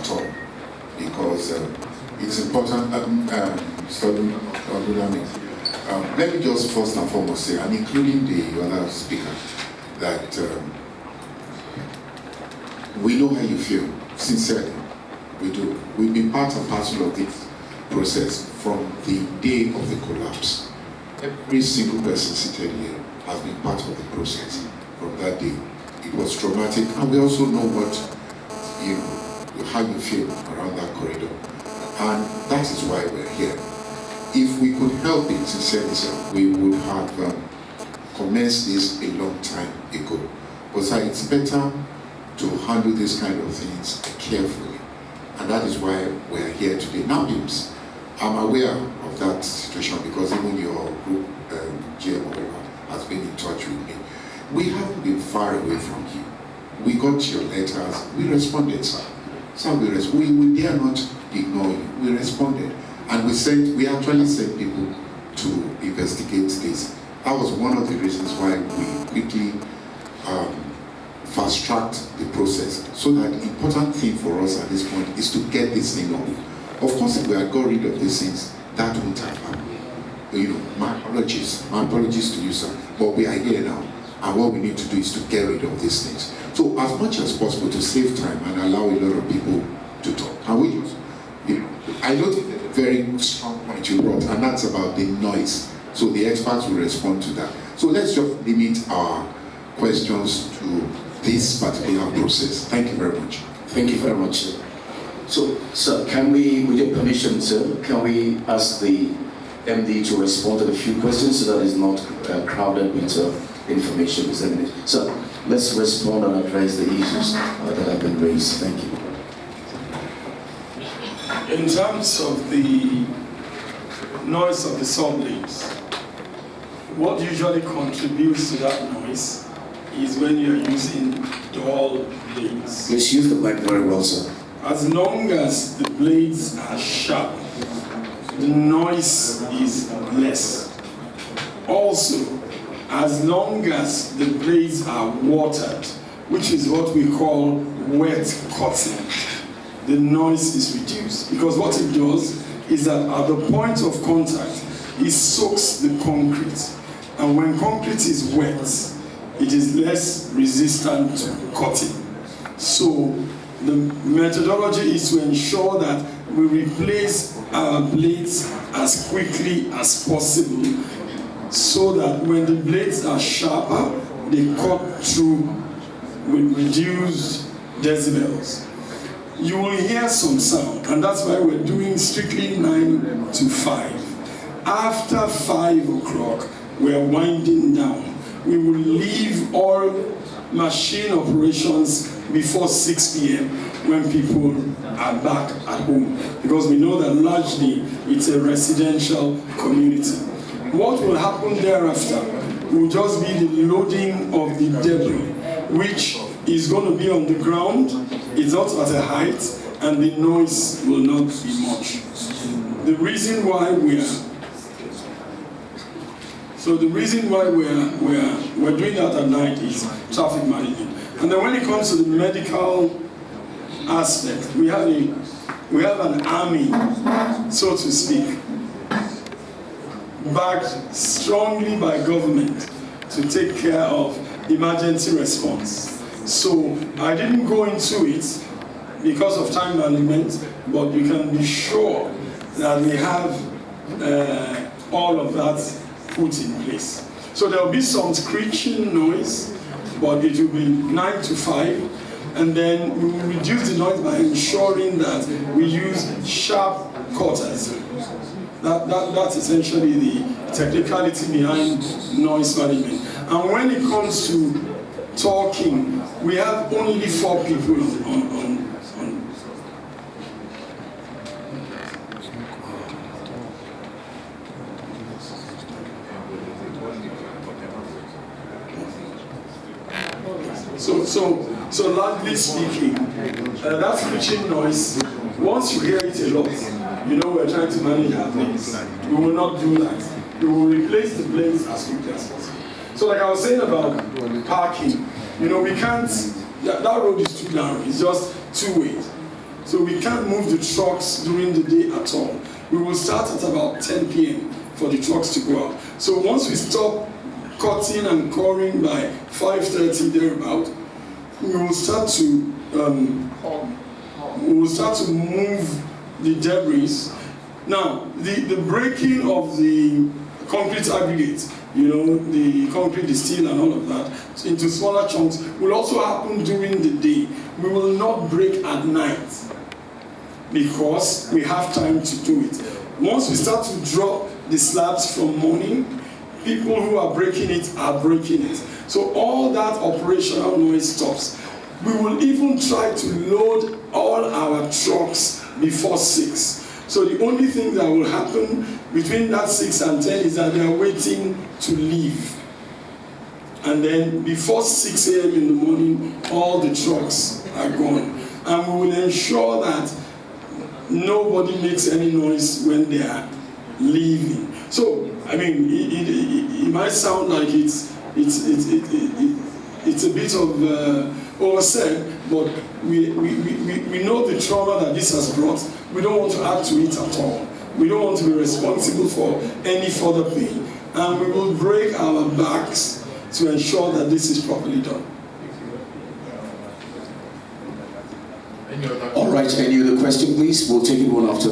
at all, because it's important. Let me just first and foremost say, and including the other speaker, that we know how you feel, sincerely. We do. We've been part and parcel of this process from the day of the collapse. Every single person seated here has been part of the process from that day. It was traumatic, and we also know how you feel around that corridor. And that is why we're here. If we could help it, sincerely, we would have commenced this a long time ago. But it's better to handle this kind of things carefully. And that is why we're here today. Now, James, I'm aware of that situation because even your group, GM has been in touch with me. We haven't been far away from you. We got your letters, we responded, sir. We dare not ignore you. We responded. And we actually sent people to investigate this. That was one of the reasons why we quickly fast-tracked the process. So that the important thing for us at this point is to get this thing off. Of course, if we had got rid of these things, that wouldn't have happened. My apologies to you, sir. But we are here now. And what we need to do is to get rid of these things. So as much as possible to save time and allow a lot of people to talk. And I noted a very strong point you brought, and that's about the noise. So the experts will respond to that. So let's just limit our questions to this particular process. Thank you very much. Thank you very much, sir. So, sir, can we, with your permission, sir, can we ask the MD to respond to a few questions so that it's not crowded with information dissemination? So, let's respond and address the issues that have been raised. Thank you. In terms of the noise of the saw blades, what usually contributes to that noise is when you're using dull blades. Please use the mic very well, sir. As long as the blades are sharp, the noise is less. Also, as long as the blades are watered, which is what we call wet cutting, the noise is reduced. Because what it does is that at the point of contact, it soaks the concrete. And when concrete is wet, it is less resistant to cutting. So the methodology is to ensure that we replace our blades as quickly as possible so that when the blades are sharper, they cut through with reduced decibels. You will hear some sound, and that's why we're doing strictly 9 to 5. After 5 o'clock, we're winding down. We will leave all machine operations before 6 p.m. when people are back at home, because we know that largely it's a residential community. What will happen thereafter will just be the loading of the debris, which is going to be on the ground, it's not at a height, and the noise will not be much. The reason why we're doing that at night is traffic management. And then when it comes to the medical aspect, we have an army, so to speak, backed strongly by government to take care of emergency response. So I didn't go into it because of time management, but you can be sure that we have all of that put in place. So there will be some screeching noise, but it will be 9 to 5, and then we will reduce the noise by ensuring that we use sharp cutters. That's essentially the technicality behind noise management. And when it comes to talking, we have only 4 people on. So largely speaking, that screeching noise, once you hear it a lot, you know we're trying to manage our things. We will not do that. We will replace the blades as quickly as possible. So like I was saying about parking, we can't, that road is too narrow, it's just 2 ways. So we can't move the trucks during the day at all. We will start at about 10 p.m. for the trucks to go out. So once we stop cutting and coring by 5:30 thereabout, we will start to move the debris. Now, the breaking of the concrete aggregate, you know, the concrete, the steel and all of that, into smaller chunks will also happen during the day. We will not break at night because we have time to do it. Once we start to drop the slabs from morning, people who are breaking it are breaking it. So all that operational noise stops. We will even try to load all our trucks before 6. So the only thing that will happen between that 6 and 10 is that they are waiting to leave. And then before 6 a.m. in the morning, all the trucks are gone. And we will ensure that nobody makes any noise when they are leaving. So, I mean, it might sound like it's a bit of oversaid, but we know the trauma that this has brought. We don't want to add to it at all. We don't want to be responsible for any further pain. And we will break our backs to ensure that this is properly done. All right, any other question, please? We'll take it one after